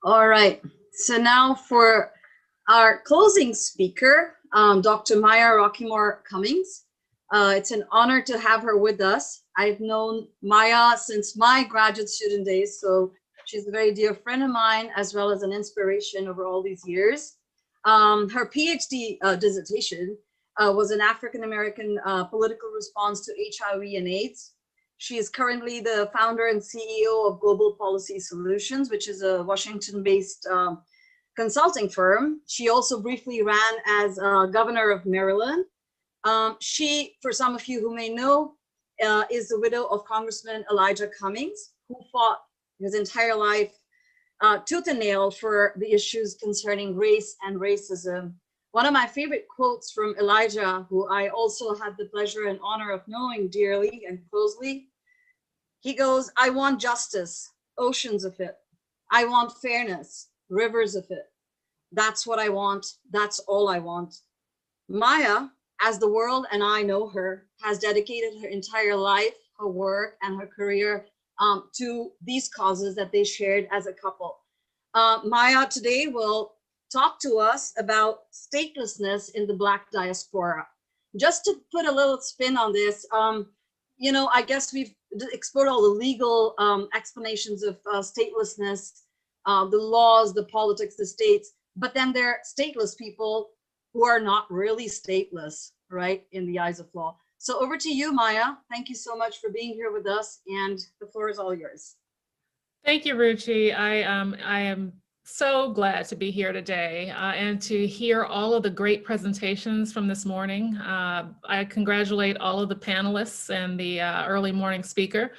All right. So now for our closing speaker, Dr. Maya Rockeymoore Cummings. It's an honor to have her with us. I've known Maya since my graduate student days, so she's a very dear friend of mine, as well as an inspiration over all these years. Her PhD dissertation was an African-American political response to HIV and AIDS. She is currently the founder and CEO of Global Policy Solutions, which is a Washington-based consulting firm. She also briefly ran as governor of Maryland. She, for some of you who may know, is the widow of Congressman Elijah Cummings, who fought his entire life tooth and nail for the issues concerning race and racism. One of my favorite quotes from Elijah, who I also had the pleasure and honor of knowing dearly and closely, he goes, "I want justice, oceans of it. I want fairness, rivers of it. That's what I want. That's all I want." Maya, as the world and I know her, has dedicated her entire life, her work, and her career to these causes that they shared as a couple. Maya today will talk to us about statelessness in the Black diaspora. Just to put a little spin on this, I guess we've explored all the legal explanations of statelessness, the laws, the politics, the states, but then there are stateless people who are not really stateless, right, in the eyes of law. So over to you, Maya. Thank you so much for being here with us, and the floor is all yours. Thank you, Ruchi. I am so glad to be here today and to hear all of the great presentations from this morning. I congratulate all of the panelists and the early morning speaker.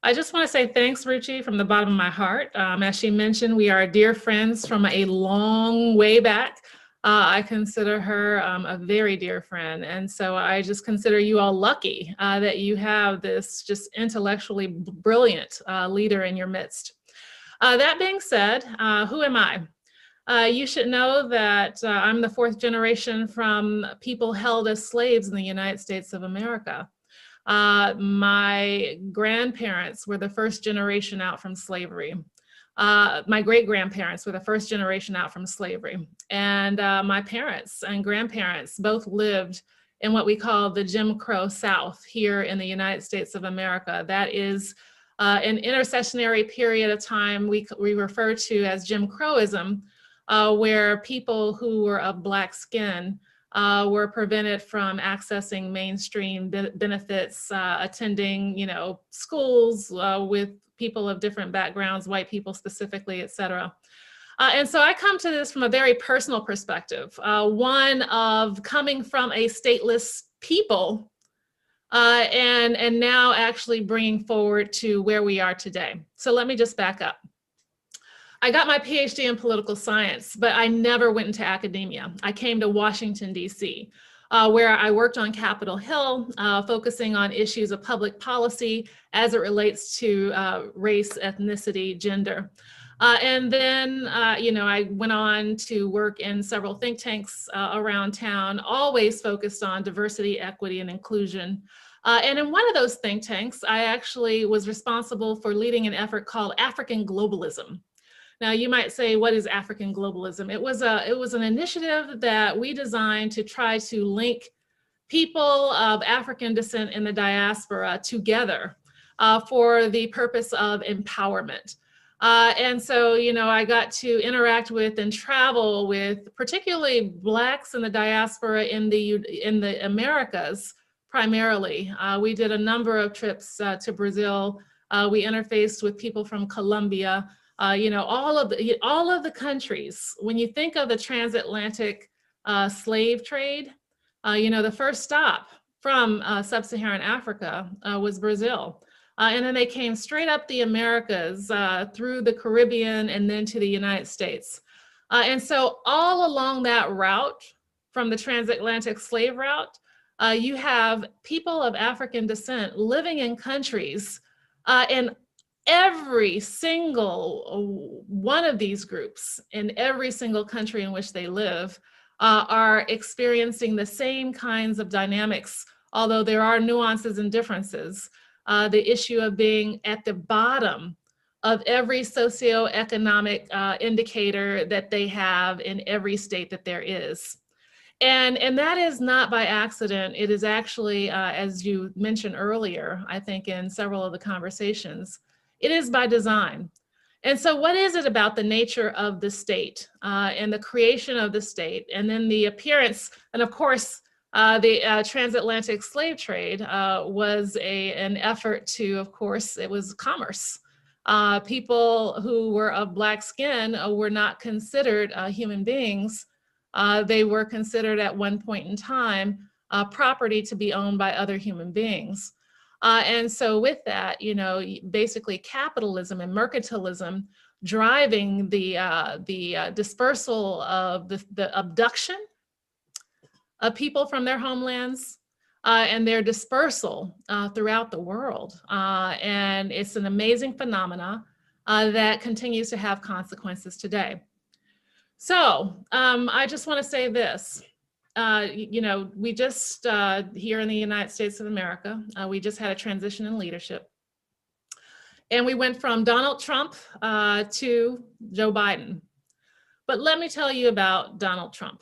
I just want to say thanks, Ruchi, from the bottom of my heart. As she mentioned, we are dear friends from a long way back. I consider her a very dear friend. And so I just consider you all lucky that you have this just intellectually brilliant leader in your midst. That being said, who am I? You should know that I'm the fourth generation from people held as slaves in the United States of America. My grandparents were the first generation out from slavery. My great-grandparents were the first generation out from slavery. And my parents and grandparents both lived in what we call the Jim Crow South here in the United States of America. That is an intercessionary period of time we refer to as Jim Crowism, where people who were of Black skin were prevented from accessing mainstream benefits, attending, schools with people of different backgrounds, white people specifically, et cetera. And so I come to this from a very personal perspective, one of coming from a stateless people and now actually bringing forward to where we are today. So let me just back up. I got my PhD in political science, but I never went into academia. I came to Washington, D.C., where I worked on Capitol Hill, focusing on issues of public policy as it relates to race, ethnicity, gender. And then, I went on to work in several think tanks around town, always focused on diversity, equity, and inclusion. And in one of those think tanks, I actually was responsible for leading an effort called African Globalism. Now, you might say, what is African globalism? It was an initiative that we designed to try to link people of African descent in the diaspora together for the purpose of empowerment. And so, I got to interact with and travel with particularly Blacks in the diaspora in the Americas primarily. We did a number of trips to Brazil. We interfaced with people from Colombia. All of the countries. When you think of the transatlantic slave trade, the first stop from sub-Saharan Africa was Brazil. And then they came straight up the Americas through the Caribbean and then to the United States. And so all along that route, from the transatlantic slave route, you have people of African descent living in countries and every single one of these groups in every single country in which they live are experiencing the same kinds of dynamics, although there are nuances and differences. The issue of being at the bottom of every socioeconomic indicator that they have in every state that there is. And that is not by accident. It is actually, as you mentioned earlier, I think in several of the conversations, it is by design. And so what is it about the nature of the state and the creation of the state, and then the appearance, and of course, the transatlantic slave trade was an effort to, of course, it was commerce. People who were of Black skin were not considered human beings. They were considered at one point in time property to be owned by other human beings. And so with that, you know, basically capitalism and mercantilism driving the dispersal of the abduction of people from their homelands and their dispersal throughout the world. And it's an amazing phenomena that continues to have consequences today. So I just want to say this. You know, we just, here in the United States of America, we just had a transition in leadership. And we went from Donald Trump to Joe Biden. But let me tell you about Donald Trump.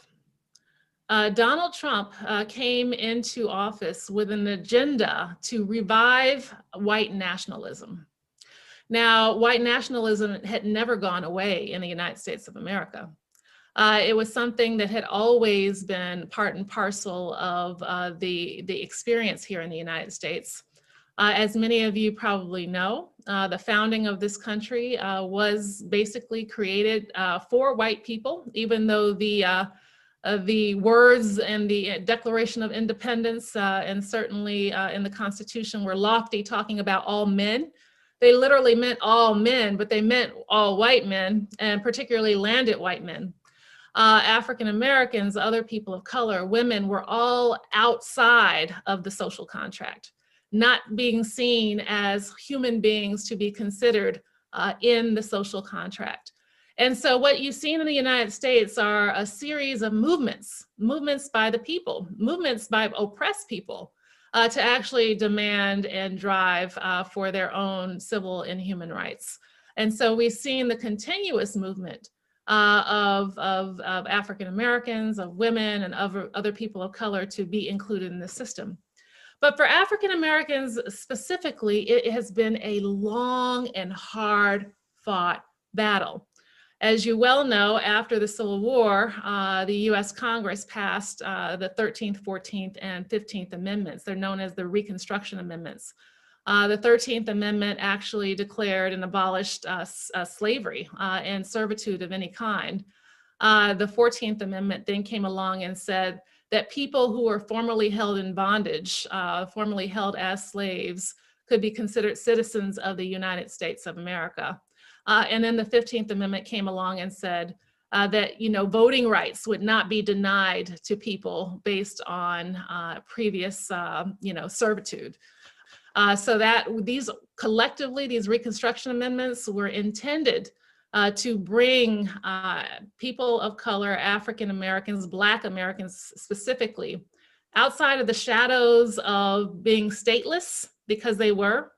Donald Trump came into office with an agenda to revive white nationalism. Now, white nationalism had never gone away in the United States of America. It was something that had always been part and parcel of the experience here in the United States. As many of you probably know, the founding of this country was basically created for white people, even though the words and the Declaration of Independence and certainly in the Constitution were lofty, talking about all men. They literally meant all men, but they meant all white men, and particularly landed white men. African Americans, other people of color, women were all outside of the social contract, not being seen as human beings to be considered in the social contract. And so what you've seen in the United States are a series of movements by the people, movements by oppressed people to actually demand and drive for their own civil and human rights. And so we've seen the continuous movement of African Americans, of women, and other people of color to be included in the system. But for African Americans specifically, it has been a long and hard fought battle. As you well know, after the Civil War, the US Congress passed the 13th, 14th, and 15th Amendments. They're known as the Reconstruction Amendments. The 13th Amendment actually declared and abolished slavery and servitude of any kind. The 14th Amendment then came along and said that people who were formerly held in bondage, formerly held as slaves, could be considered citizens of the United States of America. And then the 15th Amendment came along and said that, you know, voting rights would not be denied to people based on previous, you know, servitude. So that these collectively, these Reconstruction Amendments were intended to bring people of color, African Americans, Black Americans specifically, outside of the shadows of being stateless, because they were,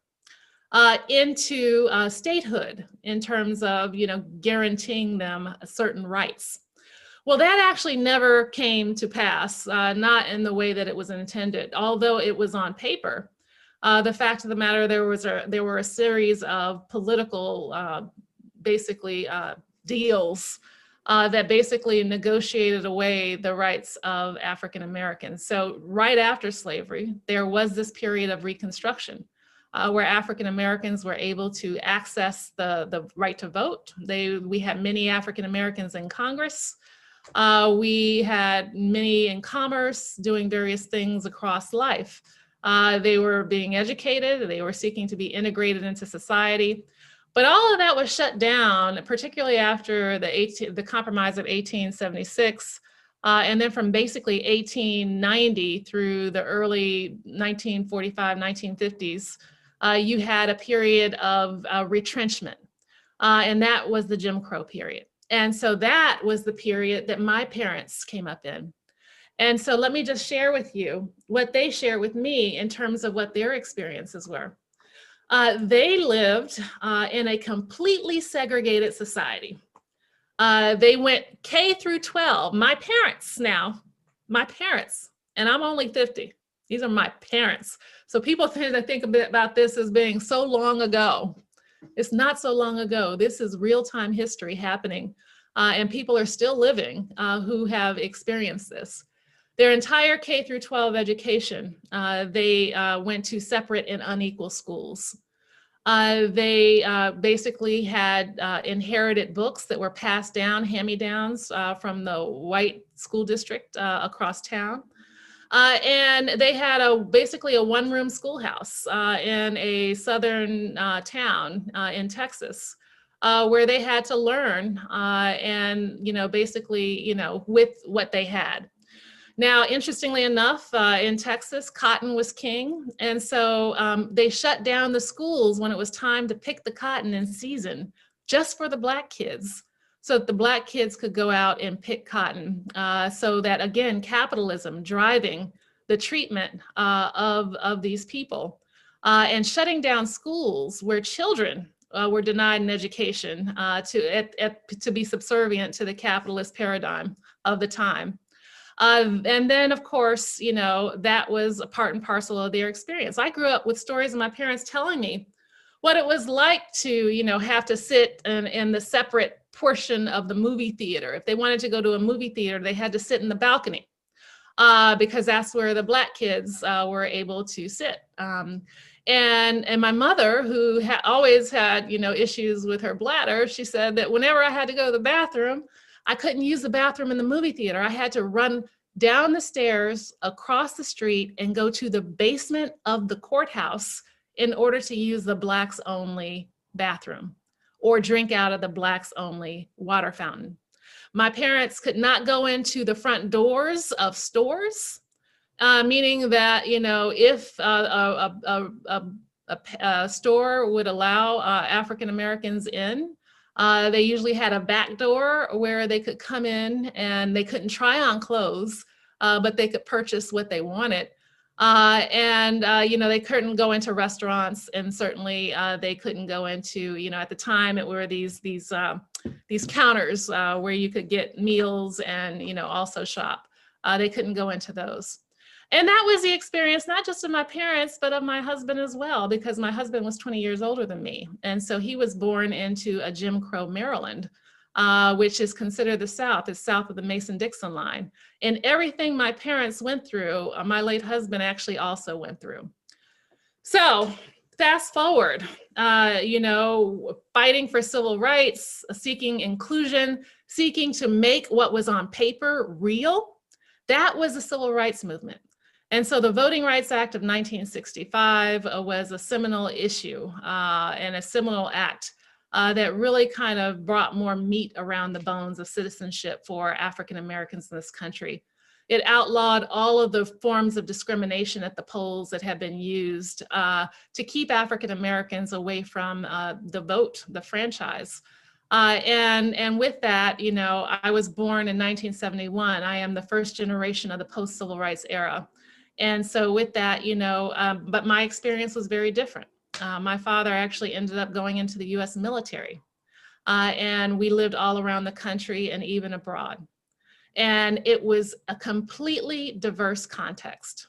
into statehood in terms of, you know, guaranteeing them certain rights. Well, that actually never came to pass, not in the way that it was intended, although it was on paper. The fact of the matter, there were a series of political, basically deals that basically negotiated away the rights of African Americans. So right after slavery, there was this period of Reconstruction where African Americans were able to access the right to vote. We had many African Americans in Congress. We had many in commerce doing various things across life. They were being educated, they were seeking to be integrated into society. But all of that was shut down, particularly after the Compromise of 1876. And then from basically 1890 through the early 1945, 1950s, you had a period of retrenchment. And that was the Jim Crow period. And so that was the period that my parents came up in. And so let me just share with you what they shared with me in terms of what their experiences were. They lived in a completely segregated society. They went K through 12. My parents, and I'm only 50. These are my parents. So people tend to think a bit about this as being so long ago. It's not so long ago. This is real-time history happening, and people are still living who have experienced this. Their entire K through 12 education, they went to separate and unequal schools. They basically had inherited books that were passed down, hand-me-downs from the white school district across town. And they had basically a one-room schoolhouse in a southern town in Texas, where they had to learn and, basically, with what they had. Now, interestingly enough, in Texas, cotton was king. And so they shut down the schools when it was time to pick the cotton in season, just for the Black kids, so that the Black kids could go out and pick cotton. So that, again, capitalism driving the treatment of these people and shutting down schools where children were denied an education to be subservient to the capitalist paradigm of the time. And then, of course, that was a part and parcel of their experience. I grew up with stories of my parents telling me what it was like to, have to sit in the separate portion of the movie theater. If they wanted to go to a movie theater, they had to sit in the balcony because that's where the Black kids were able to sit. And my mother, who always had, issues with her bladder, she said that whenever I had to go to the bathroom, I couldn't use the bathroom in the movie theater. I had to run down the stairs, across the street, and go to the basement of the courthouse in order to use the Blacks only bathroom or drink out of the Blacks only water fountain. My parents could not go into the front doors of stores, meaning that, if a store would allow African Americans in, they usually had a back door where they could come in and they couldn't try on clothes, but they could purchase what they wanted. They couldn't go into restaurants, and certainly they couldn't go into, at the time it were these counters where you could get meals and, also shop. They couldn't go into those. And that was the experience, not just of my parents, but of my husband as well, because my husband was 20 years older than me. And so he was born into a Jim Crow Maryland, which is considered the South. It's south of the Mason-Dixon line. And everything my parents went through, my late husband actually also went through. So fast forward, fighting for civil rights, seeking inclusion, seeking to make what was on paper real. That was the civil rights movement. And so the Voting Rights Act of 1965 was a seminal issue and a seminal act that really kind of brought more meat around the bones of citizenship for African Americans in this country. It outlawed all of the forms of discrimination at the polls that had been used to keep African Americans away from the vote, the franchise. And with that, I was born in 1971. I am the first generation of the post-civil rights era. And so with that, but my experience was very different. My father actually ended up going into the US military, and we lived all around the country and even abroad. And it was a completely diverse context.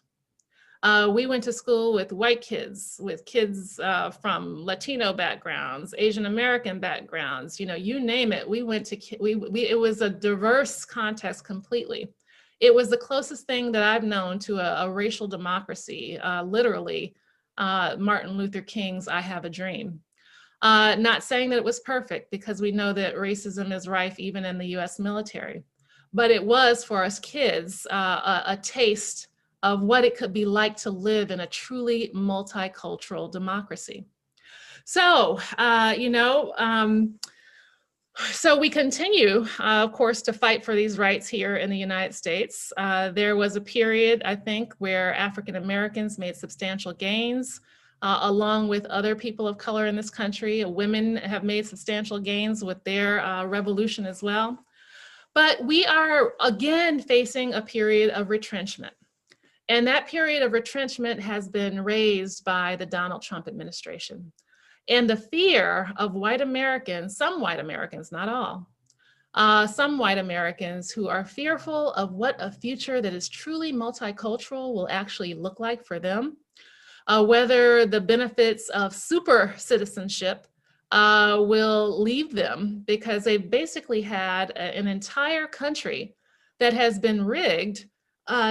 We went to school with white kids, with kids from Latino backgrounds, Asian American backgrounds, you name it. We went to, it was a diverse context completely. It was the closest thing that I've known to a racial democracy, literally, Martin Luther King's I Have a Dream. Not saying that it was perfect, because we know that racism is rife even in the US military. But it was, for us kids, a taste of what it could be like to live in a truly multicultural democracy. So, so we continue, of course, to fight for these rights here in the United States. There was a period, I think, where African Americans made substantial gains, along with other people of color in this country. Women have made substantial gains with their revolution as well. But we are, again, facing a period of retrenchment. And that period of retrenchment has been raised by the Donald Trump administration. And the fear of white Americans, some white Americans, not all, some white Americans who are fearful of what a future that is truly multicultural will actually look like for them, whether the benefits of super citizenship will leave them, because they've basically had an entire country that has been rigged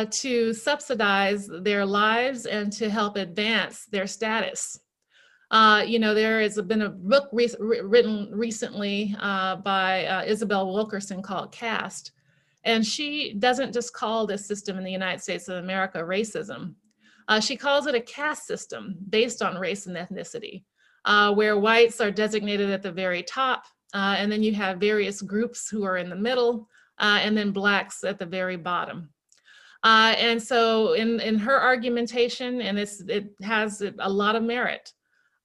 to subsidize their lives and to help advance their status. There has been a book written recently by Isabel Wilkerson called Caste, and she doesn't just call this system in the United States of America racism. She calls it a caste system based on race and ethnicity, where whites are designated at the very top, and then you have various groups who are in the middle, and then blacks at the very bottom. And so in her argumentation, and it has a lot of merit,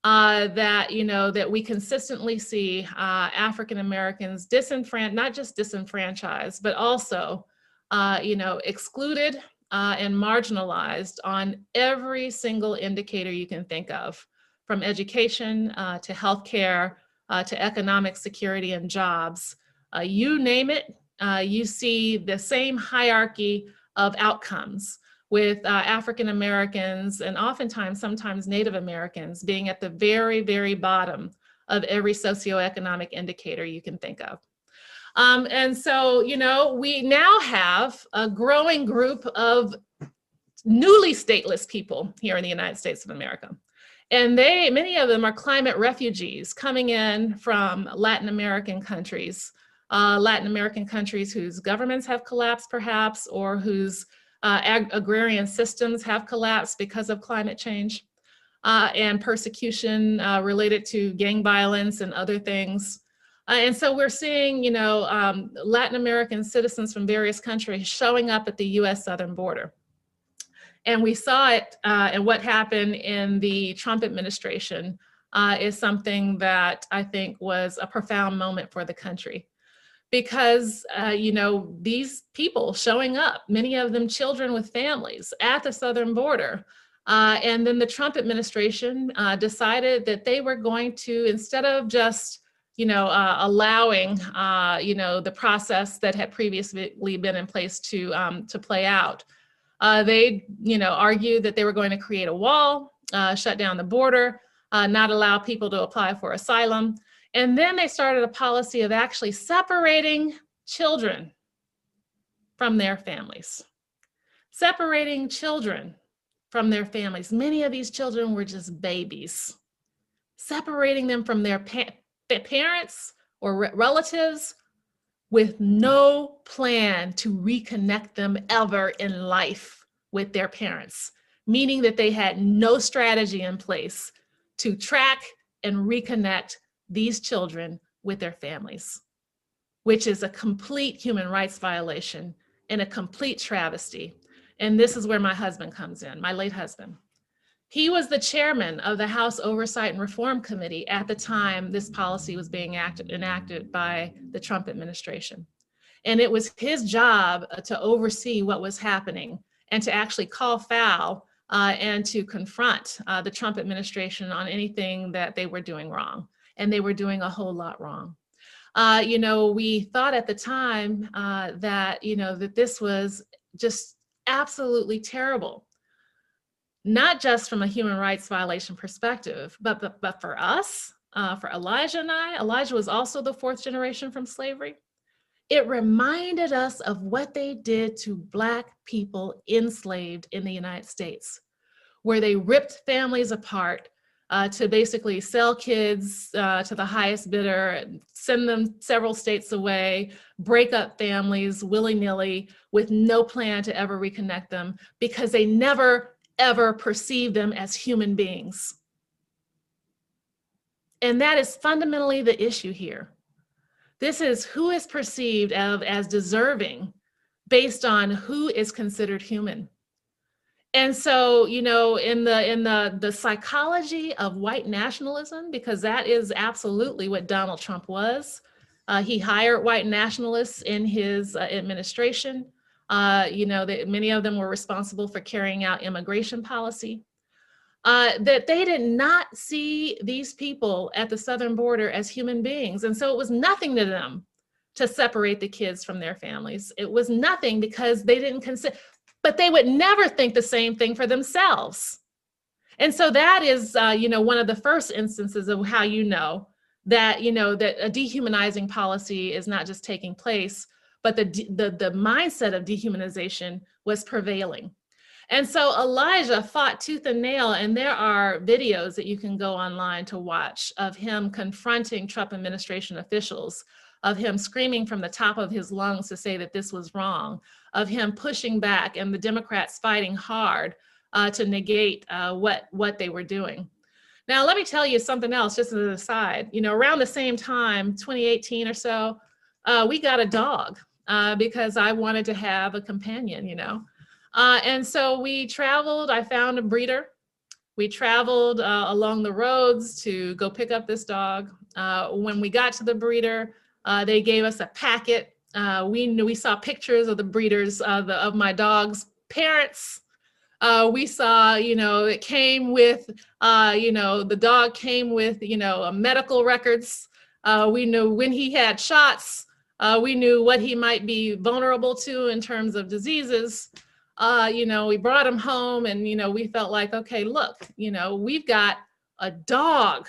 that we consistently see African Americans not just disenfranchised, but also excluded and marginalized on every single indicator you can think of, from education to healthcare to economic security and jobs. You name it, you see the same hierarchy of outcomes, with African Americans and sometimes Native Americans being at the very, very bottom of every socioeconomic indicator you can think of. And so, we now have a growing group of newly stateless people here in the United States of America. And many of them are climate refugees coming in from Latin American countries whose governments have collapsed perhaps, or whose agrarian systems have collapsed because of climate change and persecution related to gang violence and other things. And so we're seeing, Latin American citizens from various countries showing up at the US southern border. And we saw it, and what happened in the Trump administration is something that I think was a profound moment for the country. Because, these people showing up, many of them children with families at the southern border. And then the Trump administration decided that they were going to, instead of just, allowing, the process that had previously been in place to play out, they, argued that they were going to create a wall, shut down the border, not allow people to apply for asylum. And then they started a policy of actually separating children from their families. Separating children from their families. Many of these children were just babies. Separating them from their parents or relatives with no plan to reconnect them ever in life with their parents. Meaning that they had no strategy in place to track and reconnect these children with their families, which is a complete human rights violation and a complete travesty. And this is where my husband comes in, my late husband. He was the chairman of the House Oversight and Reform Committee at the time this policy was being enacted by the Trump administration. And it was his job to oversee what was happening and to actually call foul and to confront the Trump administration on anything that they were doing wrong. And they were doing a whole lot wrong. We thought at the time that this was just absolutely terrible, not just from a human rights violation perspective, but for us, for Elijah and I. Elijah was also the fourth generation from slavery. It reminded us of what they did to Black people enslaved in the United States, where they ripped families apart to basically sell kids to the highest bidder, send them several states away, break up families willy-nilly with no plan to ever reconnect them, because they never, ever perceived them as human beings. And that is fundamentally the issue here. This is who is perceived as deserving based on who is considered human. And so, in the psychology of white nationalism, because that is absolutely what Donald Trump was. He hired white nationalists in his administration that many of them were responsible for carrying out immigration policy, that they did not see these people at the southern border as human beings. And so it was nothing to them to separate the kids from their families. It was nothing because they didn't consider, but they would never think the same thing for themselves. And so that is, one of the first instances of how that, that a dehumanizing policy is not just taking place, but the mindset of dehumanization was prevailing. And so Elijah fought tooth and nail, and there are videos that you can go online to watch of him confronting Trump administration officials, of him screaming from the top of his lungs to say that this was wrong, of him pushing back and the Democrats fighting hard to negate what they were doing. Now, let me tell you something else, just as an aside. Around the same time, 2018 or so, we got a dog because I wanted to have a companion, and so we traveled. I found a breeder. We traveled along the roads to go pick up this dog. When we got to the breeder, they gave us a packet. We saw pictures of the breeders, of my dog's parents. We saw, it came with, the dog came with, medical records. We knew when he had shots. We knew what he might be vulnerable to in terms of diseases. We brought him home and, we felt like, okay, look, we've got a dog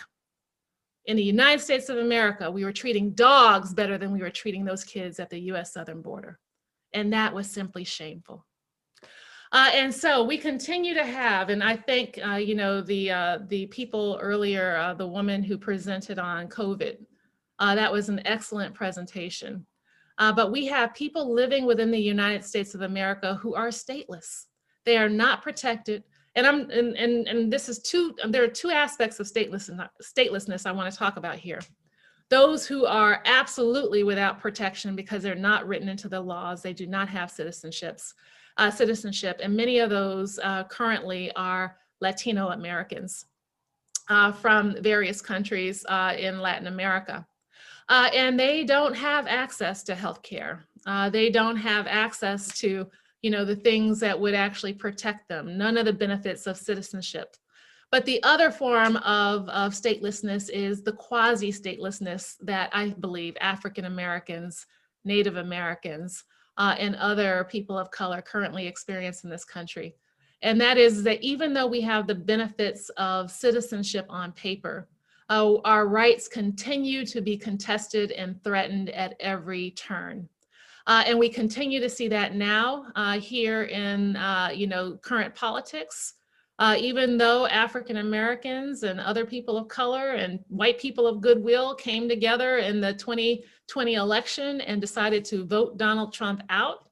in the United States of America. We were treating dogs better than we were treating those kids at the US southern border. And that was simply shameful. And so we continue to have, and I think, the people earlier, the woman who presented on COVID, that was an excellent presentation. But we have people living within the United States of America who are stateless. They are not protected. And this is there are two aspects of statelessness I want to talk about here. Those who are absolutely without protection because they're not written into the laws, they do not have citizenship, and many of those currently are Latino Americans from various countries in Latin America. And they don't have access to health care. They don't have access to, the things that would actually protect them, none of the benefits of citizenship. But the other form of statelessness is the quasi-statelessness that I believe African Americans, Native Americans, and other people of color currently experience in this country. And that is that even though we have the benefits of citizenship on paper, our rights continue to be contested and threatened at every turn. And we continue to see that now here in current politics. Even though African Americans and other people of color and white people of goodwill came together in the 2020 election and decided to vote Donald Trump out,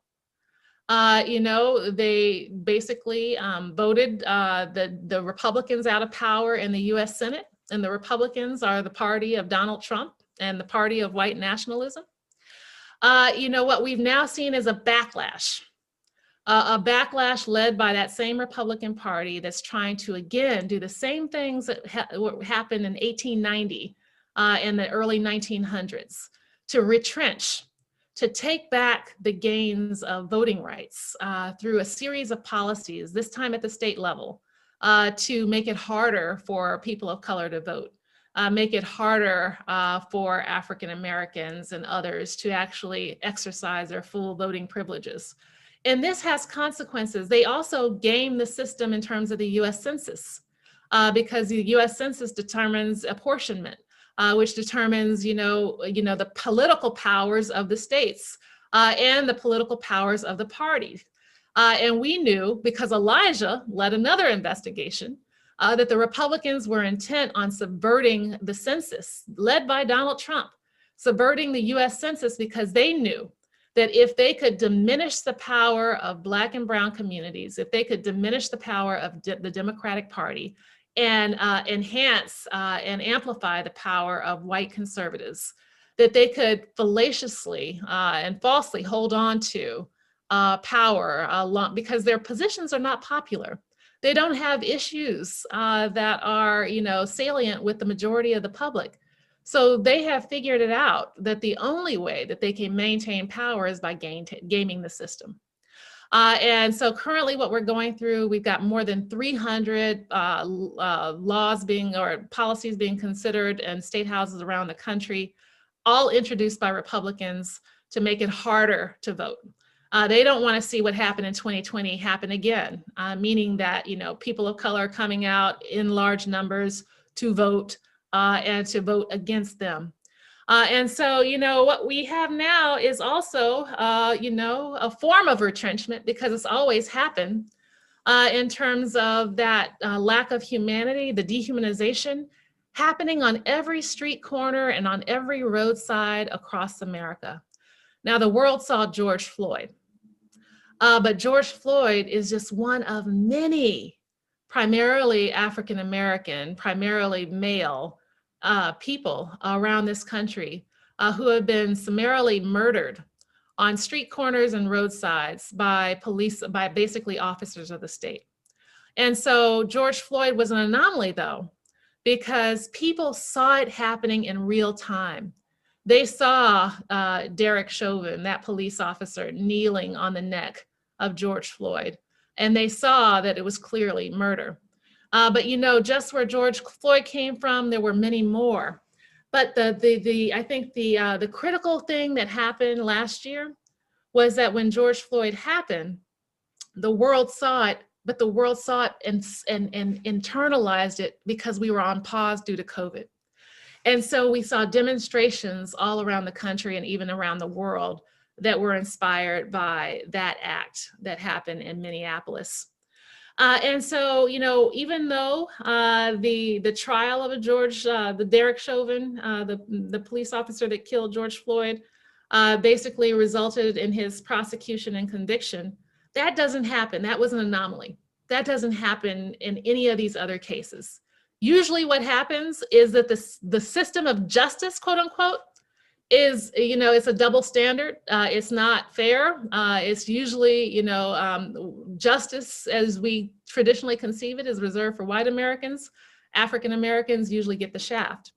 they basically voted the Republicans out of power in the US Senate. And the Republicans are the party of Donald Trump and the party of white nationalism. What we've now seen is a backlash led by that same Republican Party that's trying to, again, do the same things that happened in 1890 in the early 1900s, to retrench, to take back the gains of voting rights through a series of policies, this time at the state level, to make it harder for people of color to vote, make it harder for African Americans and others to actually exercise their full voting privileges. And this has consequences. They also game the system in terms of the US Census, because the US Census determines apportionment, which determines, the political powers of the states and the political powers of the parties. And we knew, because Elijah led another investigation, that the Republicans were intent on subverting the census, led by Donald Trump, subverting the US Census, because they knew that if they could diminish the power of Black and brown communities, if they could diminish the power of the Democratic Party and enhance and amplify the power of white conservatives, that they could fallaciously and falsely hold on to power because their positions are not popular. They don't have issues that are, salient with the majority of the public. So they have figured it out that the only way that they can maintain power is by gaming the system. And so currently what we're going through, we've got more than 300 laws or policies being considered in state houses around the country, all introduced by Republicans to make it harder to vote. They don't want to see what happened in 2020 happen again, meaning that, people of color are coming out in large numbers to vote and to vote against them. And so, what we have now is also, a form of retrenchment, because it's always happened in terms of that lack of humanity, the dehumanization happening on every street corner and on every roadside across America. Now, the world saw George Floyd, but George Floyd is just one of many, primarily African-American, primarily male people around this country who have been summarily murdered on street corners and roadsides by police, by basically officers of the state. And so George Floyd was an anomaly, though, because people saw it happening in real time. They saw Derek Chauvin, that police officer, kneeling on the neck of George Floyd, and they saw that it was clearly murder. But just where George Floyd came from, there were many more. But I think the critical thing that happened last year was that when George Floyd happened, the world saw it, but the world saw it and internalized it because we were on pause due to COVID. And so we saw demonstrations all around the country and even around the world that were inspired by that act that happened in Minneapolis. And so, even though the trial of the Derek Chauvin, the police officer that killed George Floyd, basically resulted in his prosecution and conviction, that doesn't happen. That was an anomaly. That doesn't happen in any of these other cases. Usually what happens is that the system of justice, quote unquote, is, it's a double standard. It's not fair. It's usually, justice as we traditionally conceive it is reserved for white Americans. African Americans usually get the shaft.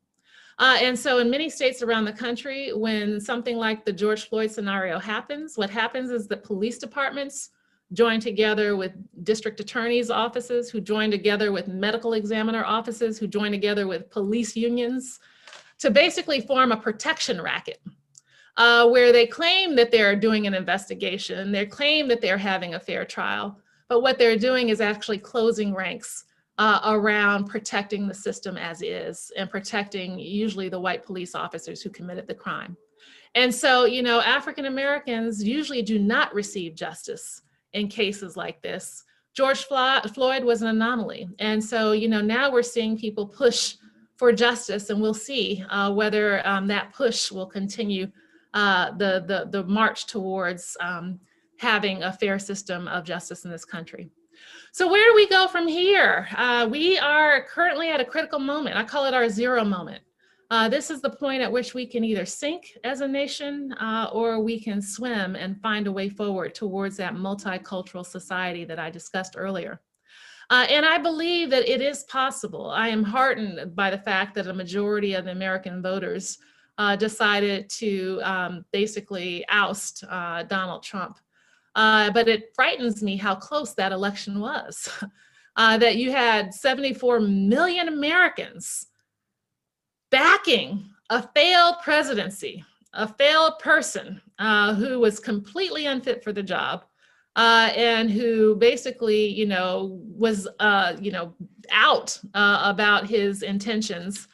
And so in many states around the country, when something like the George Floyd scenario happens, what happens is that police departments join together with district attorneys' offices, who join together with medical examiner offices, who join together with police unions, to basically form a protection racket where they claim that they're doing an investigation, they claim that they're having a fair trial, but what they're doing is actually closing ranks around protecting the system as is and protecting usually the white police officers who committed the crime. And so, African Americans usually do not receive justice in cases like this. George Floyd was an anomaly. And so, now we're seeing people push for justice, and we'll see whether that push will continue the march towards having a fair system of justice in this country. So where do we go from here? We are currently at a critical moment. I call it our zero moment. This is the point at which we can either sink as a nation or we can swim and find a way forward towards that multicultural society that I discussed earlier. And I believe that it is possible. I am heartened by the fact that a majority of the American voters decided to basically oust Donald Trump. But it frightens me how close that election was. That you had 74 million Americans backing a failed presidency, a failed person who was completely unfit for the job. And who basically, was, out about his intentions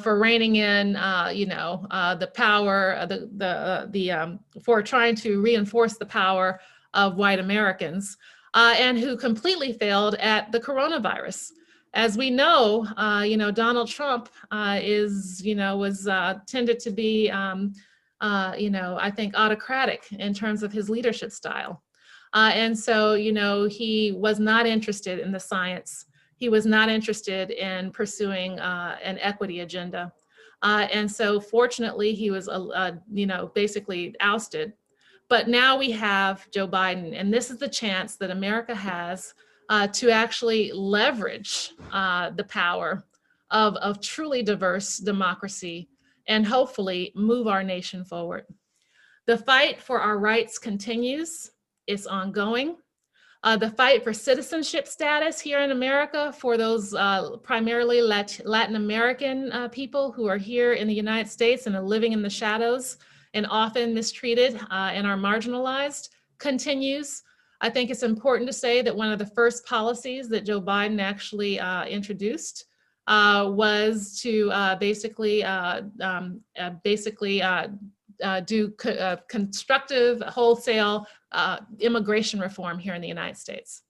for reining in, the power, for trying to reinforce the power of white Americans, and who completely failed at the coronavirus. As we know, Donald Trump was tended to be, I think, autocratic in terms of his leadership style. And so, he was not interested in the science. He was not interested in pursuing an equity agenda. And so fortunately, he was, basically ousted. But now we have Joe Biden, and this is the chance that America has to actually leverage the power of truly diverse democracy and hopefully move our nation forward. The fight for our rights continues. It's ongoing. The fight for citizenship status here in America for those primarily Latin American people who are here in the United States and are living in the shadows and often mistreated and are marginalized continues. I think it's important to say that one of the first policies that Joe Biden actually introduced was to do constructive wholesale immigration reform here in the United States.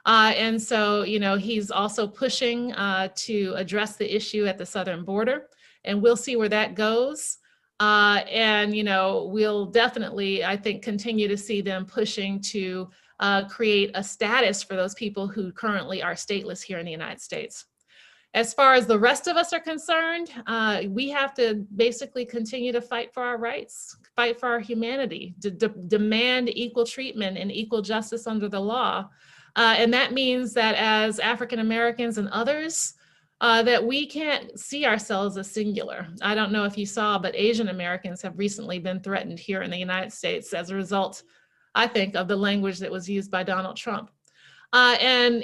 And so, you know, he's also pushing to address the issue at the southern border, and we'll see where that goes. And, you know, we'll definitely, I think, continue to see them pushing to create a status for those people who currently are stateless here in the United States. As far as the rest of us are concerned, we have to basically continue to fight for our rights, fight for our humanity, demand equal treatment and equal justice under the law. And that means that as African Americans and others, that we can't see ourselves as singular. I don't know if you saw, but Asian Americans have recently been threatened here in the United States as a result, I think, of the language that was used by Donald Trump. And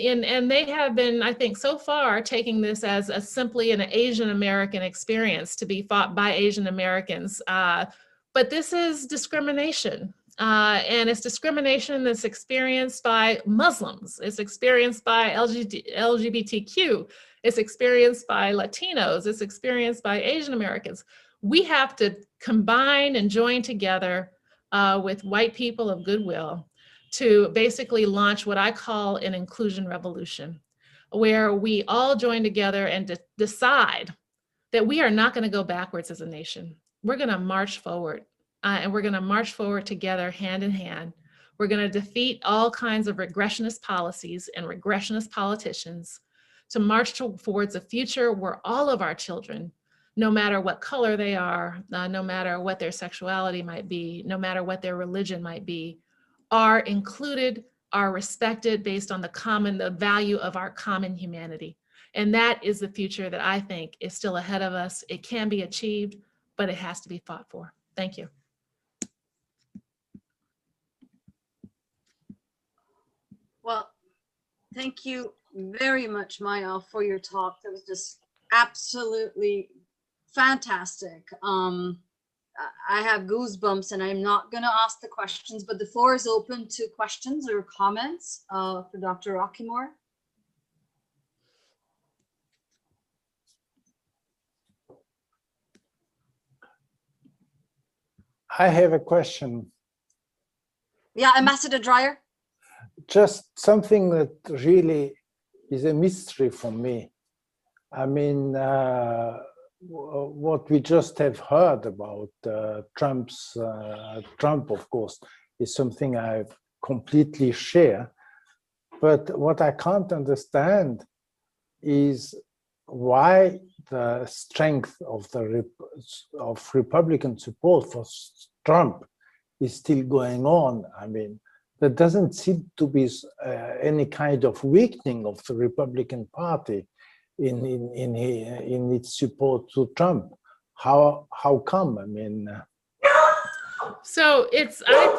they have been, I think, so far taking this as simply an Asian American experience to be fought by Asian Americans. But this is discrimination. And it's discrimination that's experienced by Muslims. It's experienced by LGBTQ. It's experienced by Latinos. It's experienced by Asian Americans. We have to combine and join together with white people of goodwill to basically launch what I call an inclusion revolution, where we all join together and decide that we are not going to go backwards as a nation. We're going to march forward, and we're going to march forward together hand in hand. We're going to defeat all kinds of regressionist policies and regressionist politicians to march towards a future where all of our children, no matter what color they are, no matter what their sexuality might be, no matter what their religion might be, are included, are respected based on the value of our common humanity. And that is the future that I think is still ahead of us. It can be achieved, but it has to be fought for. Thank you. Well, thank you very much, Maya, for your talk. That was just absolutely fantastic. I have goosebumps, and I'm not going to ask the questions, but the floor is open to questions or comments for Dr. Rockeymoore. I have a question. Yeah, Ambassador Dreyer. Just something that really is a mystery for me. I mean, what we just have heard about Trump, of course, is something I completely share. But what I can't understand is why the strength of Republican support for Trump is still going on. I mean, there doesn't seem to be any kind of weakening of the Republican Party in its support to Trump. How come? I mean, so it's, I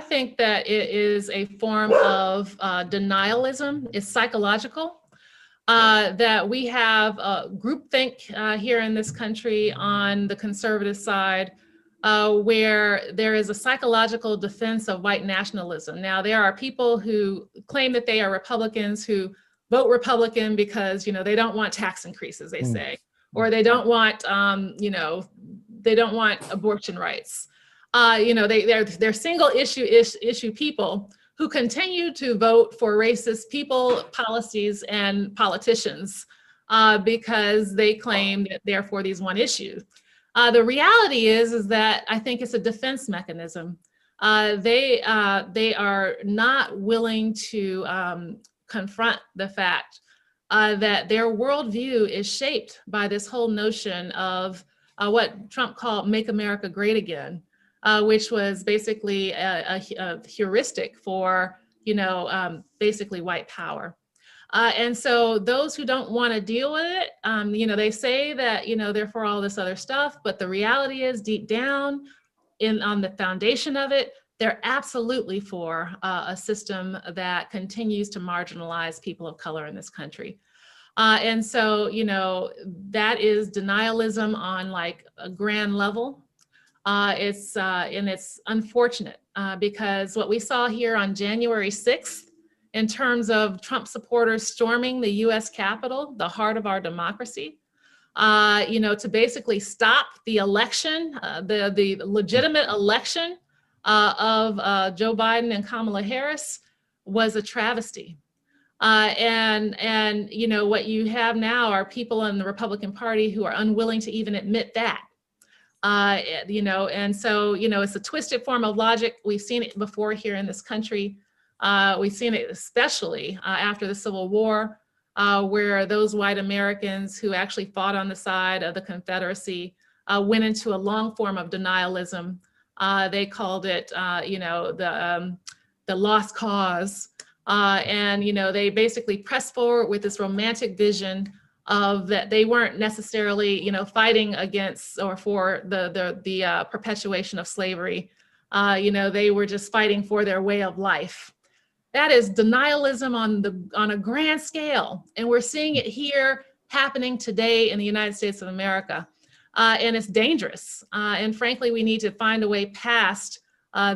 think that it is a form of denialism. It's psychological. That we have groupthink here in this country on the conservative side, where there is a psychological defense of white nationalism. Now, there are people who claim that they are Republicans who vote Republican because, you know, they don't want tax increases, they say, or they don't want, you know, they don't want abortion rights. You know, they're single issue people who continue to vote for racist people, policies, and politicians because they claim that they're for these one issue. The reality is that I think it's a defense mechanism. They are not willing to confront the fact that their worldview is shaped by this whole notion of what Trump called "Make America Great Again," which was basically a heuristic for, you know, basically white power. And so those who don't want to deal with it, you know, they say that, you know, they're for all this other stuff, but the reality is deep down on the foundation of it, they're absolutely for a system that continues to marginalize people of color in this country. And so, you know, that is denialism on like a grand level. And it's unfortunate because what we saw here on January 6th, in terms of Trump supporters storming the US Capitol, the heart of our democracy, you know, to basically stop the election, the legitimate election of Joe Biden and Kamala Harris, was a travesty. And you know, what you have now are people in the Republican Party who are unwilling to even admit that. You know, and so, you know, it's a twisted form of logic. We've seen it before here in this country. We've seen it especially after the Civil War, where those white Americans who actually fought on the side of the Confederacy went into a long form of denialism. They called it, you know, the lost cause. And, you know, they basically pressed forward with this romantic vision of that they weren't necessarily, you know, fighting against or for the perpetuation of slavery. You know, they were just fighting for their way of life. That is denialism on a grand scale. And we're seeing it here happening today in the United States of America. And it's dangerous. And frankly, we need to find a way past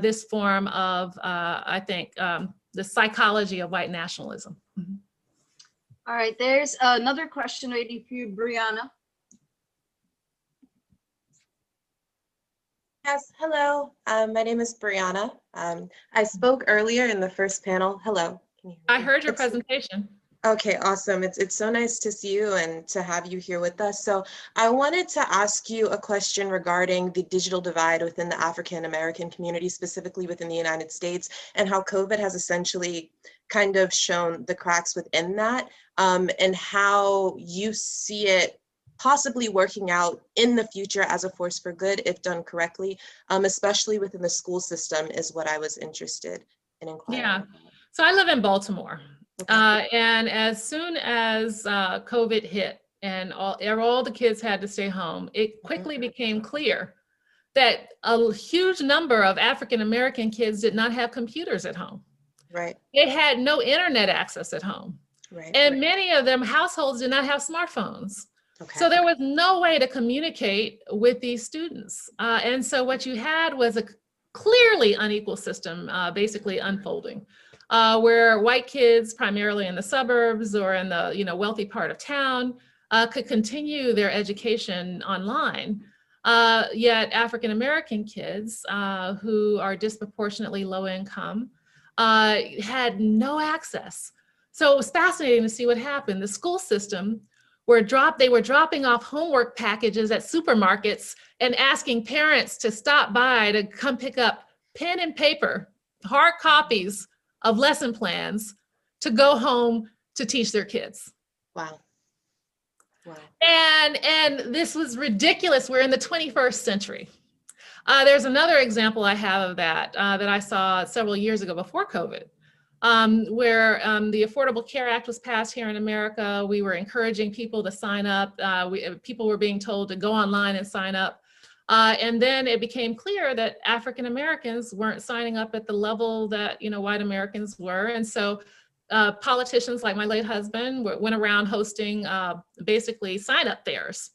this form of, I think, the psychology of white nationalism. Mm-hmm. All right, there's another question waiting for you, Brianna. Yes, hello. My name is Brianna. I spoke earlier in the first panel. Hello. Can you hear me? I heard your presentation. Okay, awesome. It's so nice to see you and to have you here with us. So I wanted to ask you a question regarding the digital divide within the African American community, specifically within the United States, and how COVID has essentially kind of shown the cracks within that, and how you see it possibly working out in the future as a force for good if done correctly, especially within the school system is what I was interested in inquiring about. So I live in Baltimore. Okay. And as soon as COVID hit and all the kids had to stay home, it quickly became clear that a huge number of African American kids did not have computers at home. Right. They had no internet access at home. Right. And many of them households did not have smartphones. Okay. So there was no way to communicate with these students. And so what you had was a clearly unequal system basically unfolding. Where white kids, primarily in the suburbs or in the wealthy part of town, could continue their education online. Yet African American kids who are disproportionately low income had no access. So it was fascinating to see what happened. The school system they were dropping off homework packages at supermarkets and asking parents to stop by to come pick up pen and paper, hard copies of lesson plans to go home to teach their kids. Wow. Wow. And this was ridiculous. We're in the 21st century. There's another example I have of that that I saw several years ago before COVID, where the Affordable Care Act was passed here in America. We were encouraging people to sign up. People were being told to go online and sign up. And then it became clear that African Americans weren't signing up at the level that white Americans were. And so politicians like my late husband went around hosting basically sign-up fairs.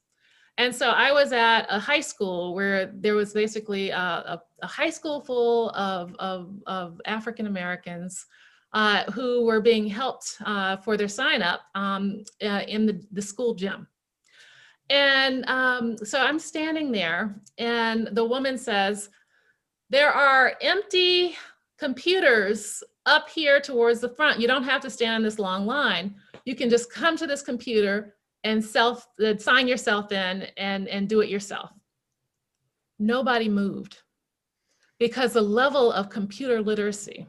And so I was at a high school where there was basically a high school full of African Americans who were being helped for their sign-up in the school gym. And so I'm standing there and the woman says, there are empty computers up here towards the front. You don't have to stand in this long line. You can just come to this computer and sign yourself in and do it yourself. Nobody moved because the level of computer literacy,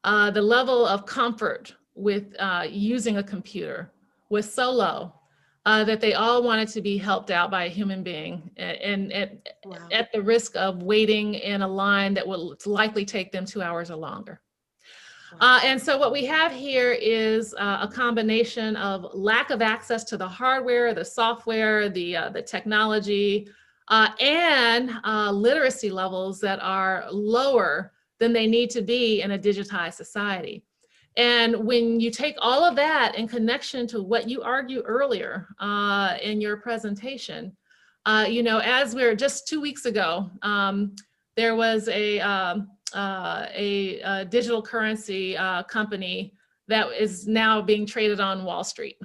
the level of comfort with using a computer was so low that they all wanted to be helped out by a human being and Wow. at the risk of waiting in a line that will likely take them 2 hours or longer. And so what we have here is a combination of lack of access to the hardware, the software, the technology, and literacy levels that are lower than they need to be in a digitized society. And when you take all of that in connection to what you argued earlier in your presentation, you know, as we're just 2 weeks ago, there was a digital currency company that is now being traded on Wall Street.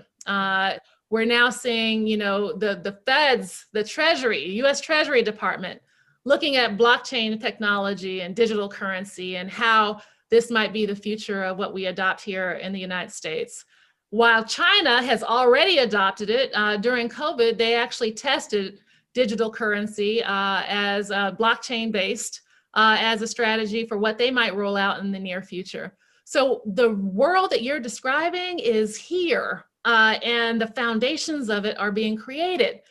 We're now seeing, you know, the feds, the Treasury, US Treasury Department, looking at blockchain technology and digital currency and how this might be the future of what we adopt here in the United States. While China has already adopted it, during COVID, they actually tested digital currency as blockchain-based as a strategy for what they might roll out in the near future. So the world that you're describing is here, and the foundations of it are being created.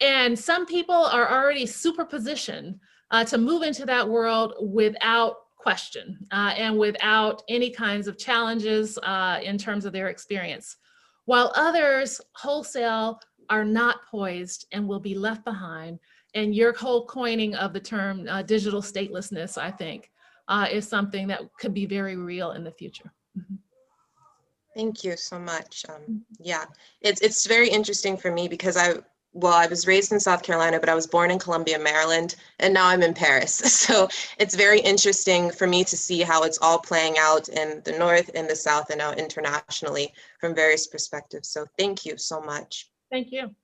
And some people are already super positioned to move into that world without question and without any kinds of challenges in terms of their experience, while others wholesale are not poised and will be left behind. And your whole coining of the term digital statelessness, I think, is something that could be very real in the future. Thank you so much. Yeah, it's very interesting for me because I was raised in South Carolina, but I was born in Columbia, Maryland, and now I'm in Paris. So it's very interesting for me to see how it's all playing out in the North, in the South, and now internationally from various perspectives. So thank you so much. Thank you.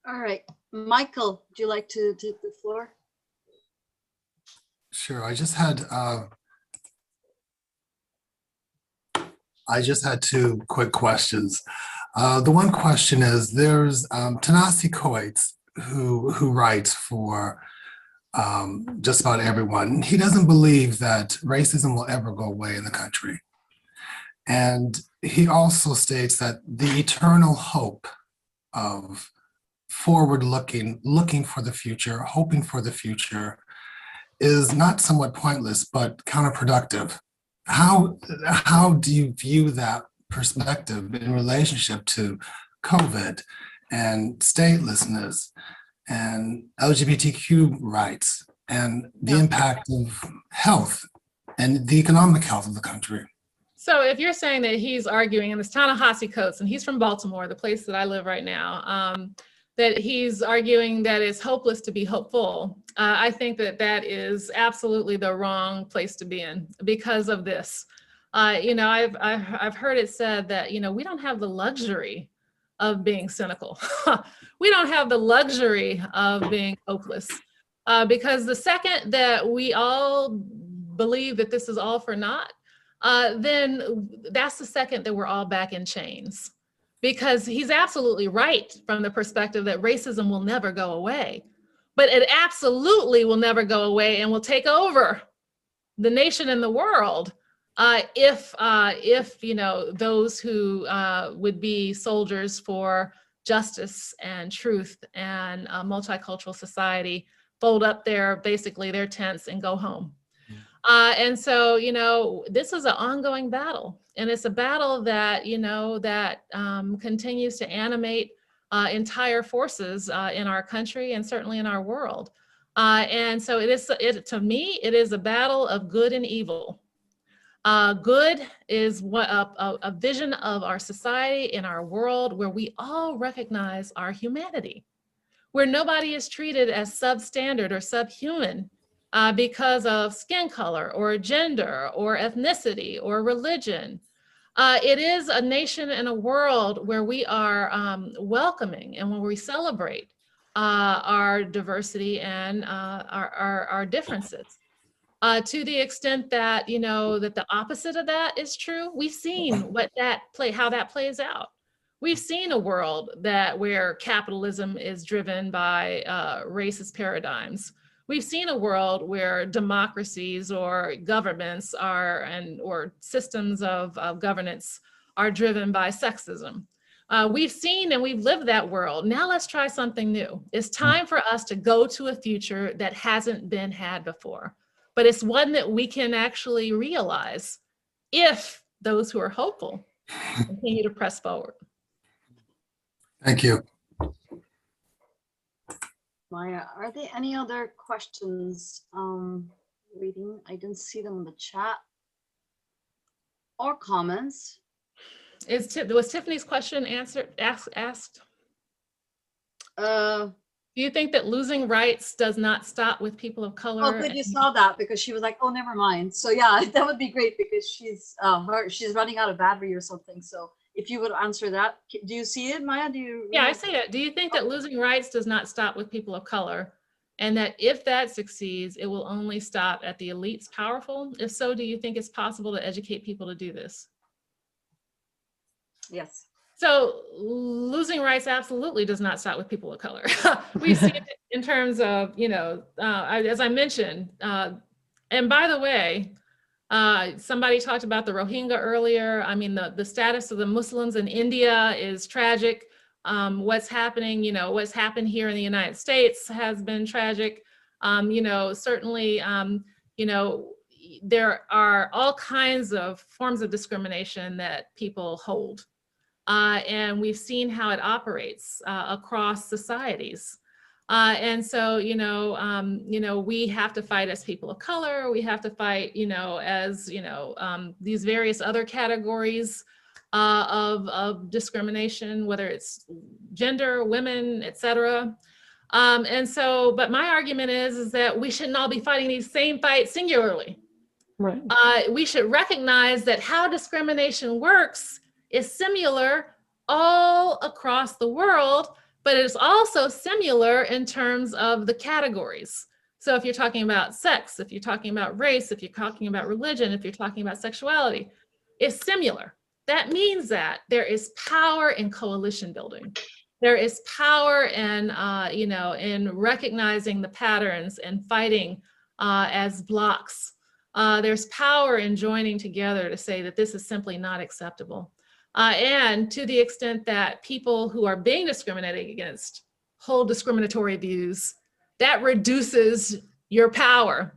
All right, Michael, would you like to take the floor? Sure. I just had two quick questions. The one question is, there's Ta-Nehisi Coates who writes for just about everyone. He doesn't believe that racism will ever go away in the country. And he also states that the eternal hope of looking for the future, hoping for the future, is not somewhat pointless, but counterproductive. How do you view that perspective in relationship to COVID and statelessness and LGBTQ rights and the impact of health and the economic health of the country? So if you're saying that he's arguing, and it's Ta-Nehisi Coates, and he's from Baltimore, the place that I live right now, that he's arguing that it's hopeless to be hopeful, I think that that is absolutely the wrong place to be in because of this. You know, I've heard it said that, you know, we don't have the luxury of being cynical. We don't have the luxury of being hopeless because the second that we all believe that this is all for naught, then that's the second that we're all back in chains. Because he's absolutely right from the perspective that racism will never go away, but it absolutely will never go away and will take over the nation and the world if you know, those who would be soldiers for justice and truth and a multicultural society fold up basically their tents and go home. And so, you know, this is an ongoing battle, and it's a battle that, you know, that continues to animate entire forces in our country and certainly in our world. And so to me, it is a battle of good and evil. Good is what a vision of our society and our world where we all recognize our humanity, where nobody is treated as substandard or subhuman because of skin color or gender or ethnicity or religion. It is a nation and a world where we are welcoming and where we celebrate our diversity and our differences. To the extent that, you know, that the opposite of that is true, we've seen how that plays out. We've seen a world where capitalism is driven by racist paradigms. We've seen a world where democracies or governments or systems of governance are driven by sexism. We've seen and we've lived that world. Now let's try something new. It's time for us to go to a future that hasn't been had before, but it's one that we can actually realize if those who are hopeful continue to press forward. Thank you. Maya, are there any other questions? Reading, I didn't see them in the chat or comments. Was Tiffany's question asked? Uh, Do you think that losing rights does not stop with people of color? oh, good, you saw that, because she was like, oh, never mind. So yeah, that would be great, because she's running out of battery or something. So if you would answer that, do you see it, Maya? Do you? Yeah, I see it. Do you think that losing rights does not stop with people of color? And that if that succeeds, it will only stop at the elites powerful? If so, do you think it's possible to educate people to do this? Yes. So losing rights absolutely does not stop with people of color. We see it in terms of, you know, as I mentioned, and by the way, somebody talked about the Rohingya earlier. I mean, the status of the Muslims in India is tragic. What's happening, you know, what's happened here in the United States has been tragic. You know, certainly, you know, there are all kinds of forms of discrimination that people hold. And we've seen how it operates across societies. And so, you know, we have to fight as people of color. We have to fight, you know, as, you know, these various other categories of discrimination, whether it's gender, women, et cetera. And so, but my argument is that we shouldn't all be fighting these same fights singularly. Right. We should recognize that how discrimination works is similar all across the world, but it's also similar in terms of the categories. So if you're talking about sex, if you're talking about race, if you're talking about religion, if you're talking about sexuality, it's similar. That means that there is power in coalition building. There is power in, you know, in recognizing the patterns and fighting as blocks. There's power in joining together to say that this is simply not acceptable. And to the extent that people who are being discriminated against hold discriminatory views, that reduces your power.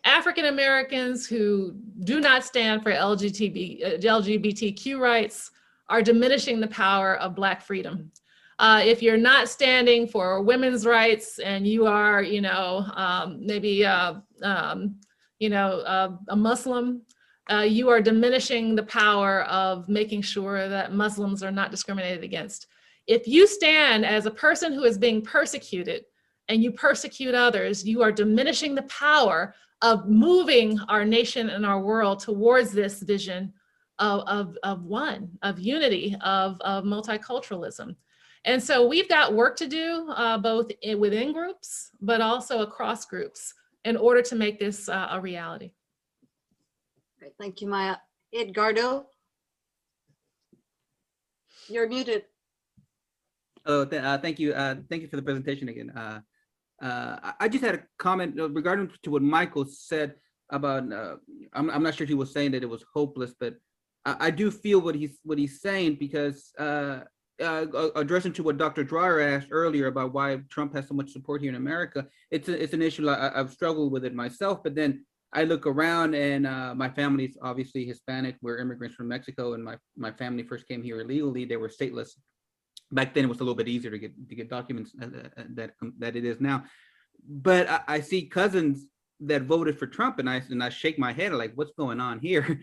African Americans who do not stand for LGBTQ rights are diminishing the power of Black freedom. If you're not standing for women's rights and you are, you know, maybe, you know, a Muslim, you are diminishing the power of making sure that Muslims are not discriminated against. If you stand as a person who is being persecuted and you persecute others, you are diminishing the power of moving our nation and our world towards this vision of unity, of multiculturalism. And so we've got work to do both within groups, but also across groups in order to make this a reality. Great, thank you, Maya. Edgardo, you're muted. Oh, thank you. Thank you for the presentation again. I just had a comment regarding to what Michael said about. I'm not sure if he was saying that it was hopeless, but I do feel what he's saying, because addressing to what Dr. Dreyer asked earlier about why Trump has so much support here in America, it's an issue I've struggled with it myself. But then I look around, and my family's obviously Hispanic. We're immigrants from Mexico, and my family first came here illegally. They were stateless. Back then, it was a little bit easier to get documents that it is now. But I see cousins that voted for Trump, and I shake my head like, what's going on here?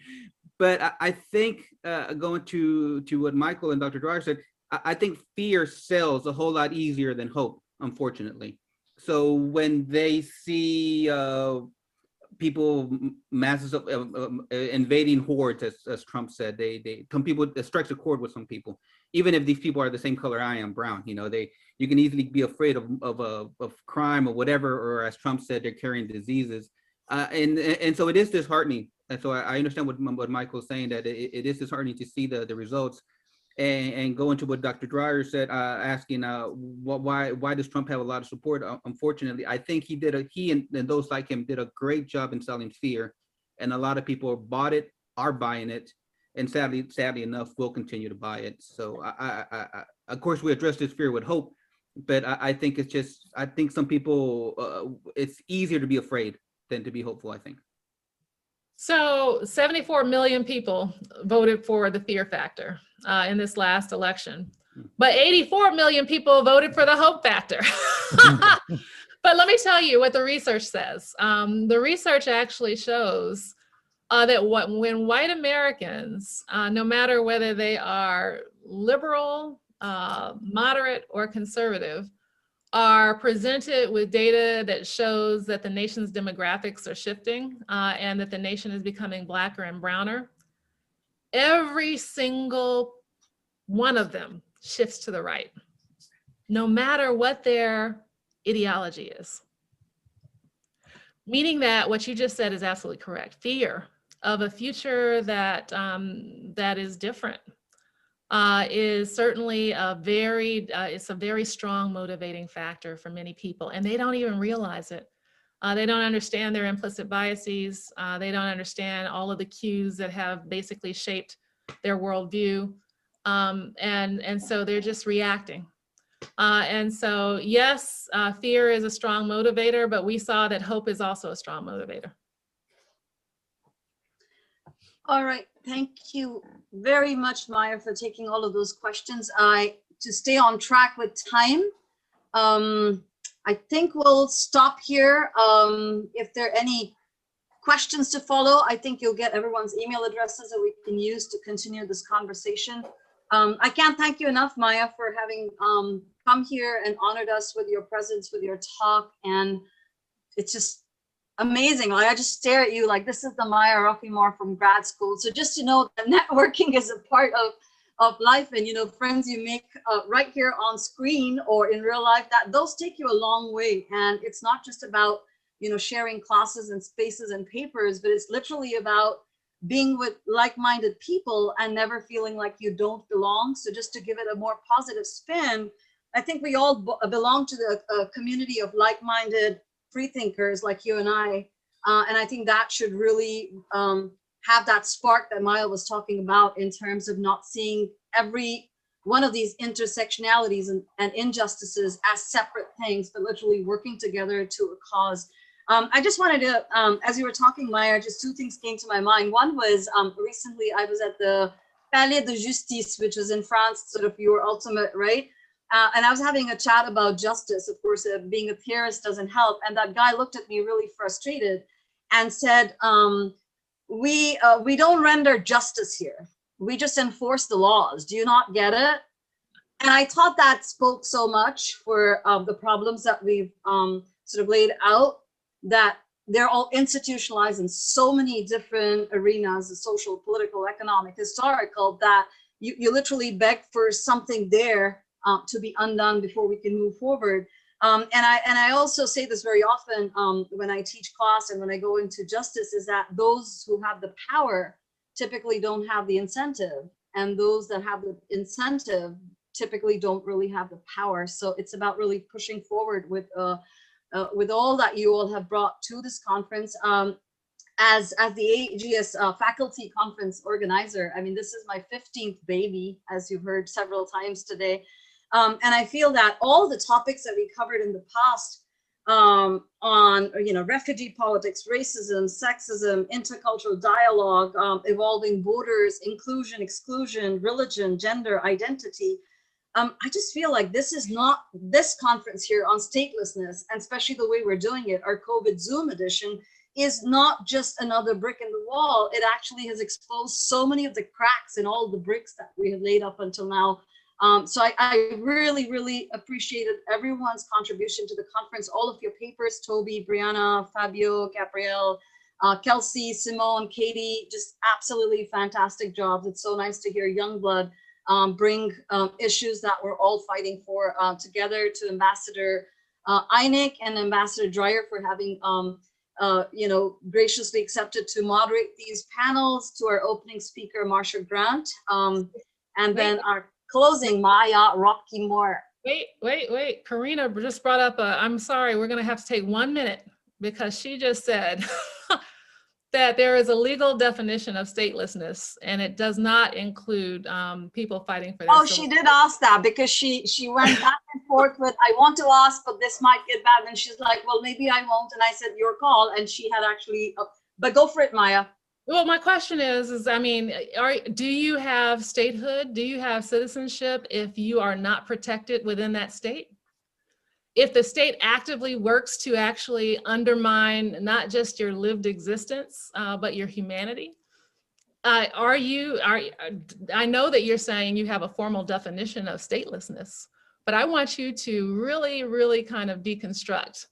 But I think going to what Michael and Dr. Dreyer said, I think fear sells a whole lot easier than hope, unfortunately. So when they see people, masses of invading hordes, as Trump said, some people, it strikes a chord with some people, even if these people are the same color I am, brown. You know, you can easily be afraid of crime or whatever, or as Trump said, they're carrying diseases, and so it is disheartening. And so I understand what Michael's saying, that it is disheartening to see the results. And go into what Dr. Dreyer said, asking why does Trump have a lot of support? Unfortunately, I think he and those like him did a great job in selling fear, and a lot of people bought it, are buying it, and sadly enough will continue to buy it. So I of course we address this fear with hope, but I think it's just, I think some people it's easier to be afraid than to be hopeful, I think. So 74 million people voted for the fear factor in this last election, but 84 million people voted for the hope factor. But let me tell you what the research says. The research actually shows that when white Americans, no matter whether they are liberal, moderate, or conservative, are presented with data that shows that the nation's demographics are shifting and that the nation is becoming blacker and browner, every single one of them shifts to the right, no matter what their ideology is. Meaning that what you just said is absolutely correct. Fear of a future that that is different is certainly it's a very strong motivating factor for many people, and they don't even realize it. They don't understand their implicit biases. They don't understand all of the cues that have basically shaped their worldview, and so they're just reacting. And so, yes, fear is a strong motivator, but we saw that hope is also a strong motivator. All right, thank you very much, Maya, for taking all of those questions. To stay on track with time, I think we'll stop here. If there are any questions to follow, I think you'll get everyone's email addresses that we can use to continue this conversation. I can't thank you enough, Maya, for having come here and honored us with your presence, with your talk, and it's just amazing. Like, I just stare at you like this is the Maya Rockeymoore from grad school. So just to know that networking is a part of life, and friends you make right here on screen or in real life, that those take you a long way. And it's not just about sharing classes and spaces and papers, but it's literally about being with like-minded people and never feeling like you don't belong. So just to give it a more positive spin, I think we all belong to the community of like-minded free thinkers like you and I think that should really have that spark that Maya was talking about, in terms of not seeing every one of these intersectionalities and injustices as separate things, but literally working together to a cause. I just wanted to, as you were talking, Maya, just two things came to my mind. One was recently I was at the Palais de Justice, which was in France, sort of your ultimate, right? And I was having a chat about justice. Of course, being a theorist doesn't help. And that guy looked at me really frustrated and said, we don't render justice here. We just enforce the laws. Do you not get it? And I thought that spoke so much for the problems that we've sort of laid out, that they're all institutionalized in so many different arenas, the social, political, economic, historical, that you literally beg for something there to be undone before we can move forward. And I also say this very often when I teach class and when I go into justice, is that those who have the power typically don't have the incentive, and those that have the incentive typically don't really have the power. So it's about really pushing forward with all that you all have brought to this conference. As the AGS faculty conference organizer, I mean, this is my 15th baby, as you've heard several times today. And I feel that all the topics that we covered in the past on refugee politics, racism, sexism, intercultural dialogue, evolving borders, inclusion, exclusion, religion, gender, identity, I just feel like this is not, this conference here on statelessness, and especially the way we're doing it, our COVID Zoom edition, is not just another brick in the wall. It actually has exposed so many of the cracks in all the bricks that we have laid up until now. So I really, really appreciated everyone's contribution to the conference, all of your papers, Toby, Brianna, Fabio, Gabrielle, Kelsey, Simone, Katie, just absolutely fantastic jobs. It's so nice to hear young blood bring issues that we're all fighting for together, to Ambassador Einig and Ambassador Dreyer for having graciously accepted to moderate these panels, to our opening speaker, Marsha Grant, and then our closing, Maya Rockeymoore. Wait. Karina just brought up I'm sorry, we're gonna have to take 1 minute, because she just said that there is a legal definition of statelessness, and it does not include people fighting for their Oh, she did ask that, because she went back and forth with, I want to ask, but this might get bad. And she's like, well, maybe I won't. And I said, your call. And she had actually, but go for it, Maya. Well, my question is I mean, do you have statehood? Do you have citizenship if you are not protected within that state? if the state actively works to actually undermine not just your lived existence, but your humanity? I know that you're saying you have a formal definition of statelessness, but I want you to really, really kind of deconstruct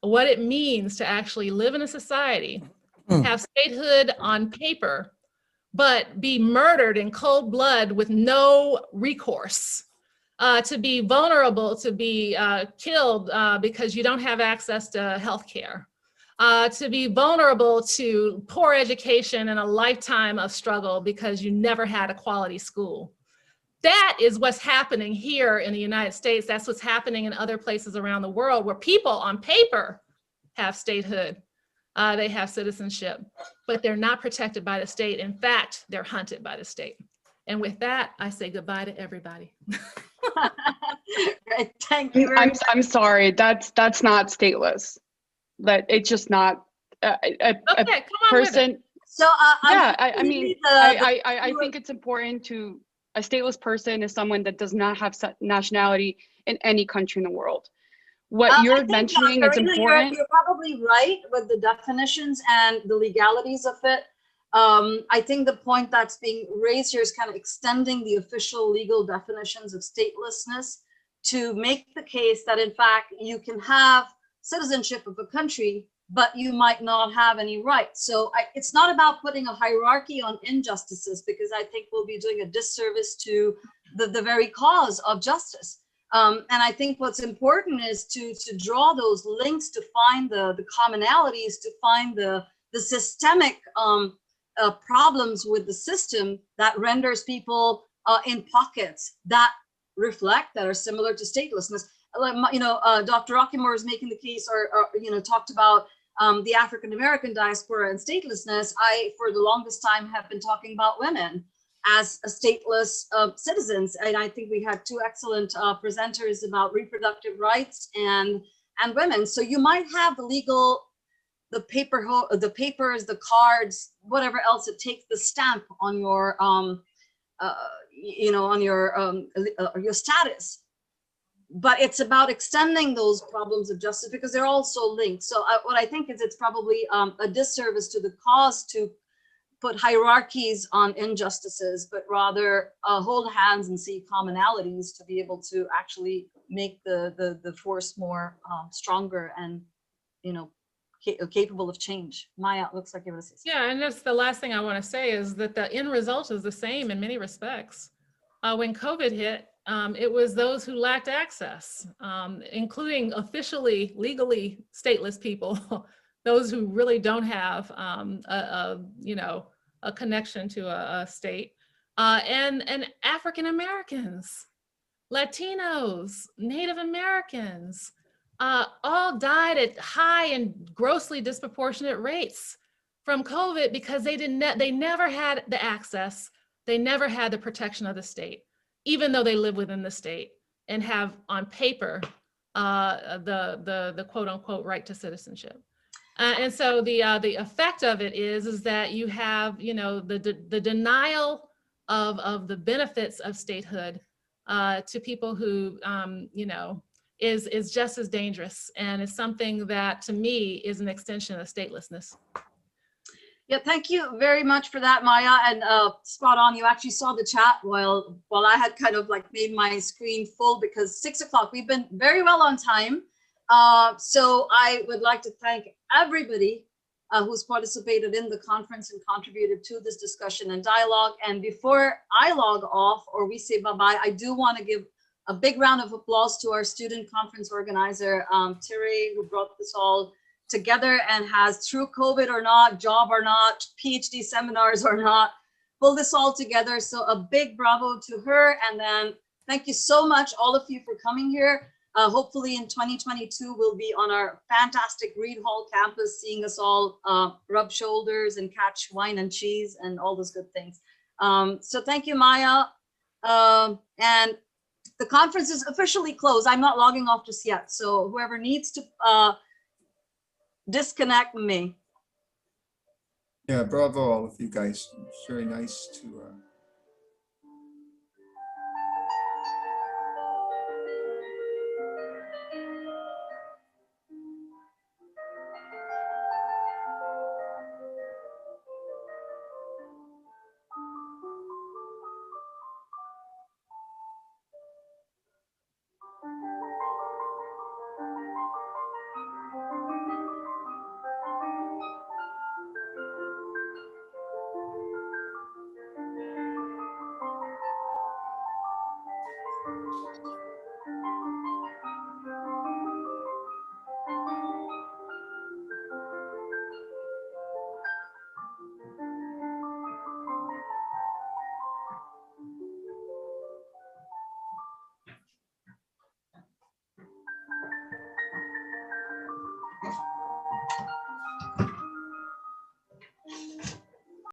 what it means to actually live in a society, have statehood on paper, but be murdered in cold blood with no recourse, to be vulnerable, to be killed because you don't have access to health care, to be vulnerable to poor education and a lifetime of struggle because you never had a quality school. That is what's happening here in the United States. That's what's happening in other places around the world where people on paper have statehood. They have citizenship, but they're not protected by the state. In fact, they're hunted by the state. And with that, I say goodbye to everybody. Great, thank you very much. I'm sorry, that's not stateless. That it's just not a Okay, come on with person. it. So Yeah, I mean, I think it's important to, a stateless person is someone that does not have nationality in any country in the world. What you're mentioning is important. You're probably right with the definitions and the legalities of it. I think the point that's being raised here is kind of extending the official legal definitions of statelessness to make the case that, in fact, you can have citizenship of a country, but you might not have any rights. So it's not about putting a hierarchy on injustices, because I think we'll be doing a disservice to the very cause of justice. And I think what's important is to draw those links, to find the commonalities, to find the systemic problems with the system that renders people in pockets that reflect, that are similar to statelessness. Dr. Rockeymoore is making the case, or talked about the African-American diaspora and statelessness. I, for the longest time, have been talking about women as a stateless citizens. And I think we had two excellent presenters about reproductive rights and women. So you might have the legal, the papers, the cards, whatever else it takes, the stamp on your, on your status. But it's about extending those problems of justice because they're also linked. So what I think is it's probably a disservice to the cause to put hierarchies on injustices, but rather hold hands and see commonalities to be able to actually make the force more stronger and, capable of change. Maya, looks like you want to say something. Yeah, and that's the last thing I want to say is that the end result is the same in many respects. When COVID hit, it was those who lacked access, including officially, legally stateless people, those who really don't have a connection to a state, and African Americans, Latinos, Native Americans, all died at high and grossly disproportionate rates from COVID because they never had the access, they never had the protection of the state, even though they live within the state and have on paper the quote unquote right to citizenship. And so the effect of it is that you have, the denial of the benefits of statehood to people who, is just as dangerous, and is something that to me is an extension of statelessness. Yeah, thank you very much for that, Maya. And spot on, you actually saw the chat while I had kind of like made my screen full because 6 o'clock, we've been very well on time. So I would like to thank everybody who's participated in the conference and contributed to this discussion and dialogue. And before I log off or we say bye-bye, I do want to give a big round of applause to our student conference organizer, Thierry, who brought this all together and has, through COVID or not, job or not, PhD seminars or not, pulled this all together. So a big bravo to her. And then thank you so much, all of you, for coming here. Hopefully in 2022, we'll be on our fantastic Reed Hall campus, seeing us all rub shoulders and catch wine and cheese and all those good things. So thank you, Maya. And the conference is officially closed. I'm not logging off just yet. So whoever needs to disconnect me. Yeah, bravo all of you guys. It's very nice to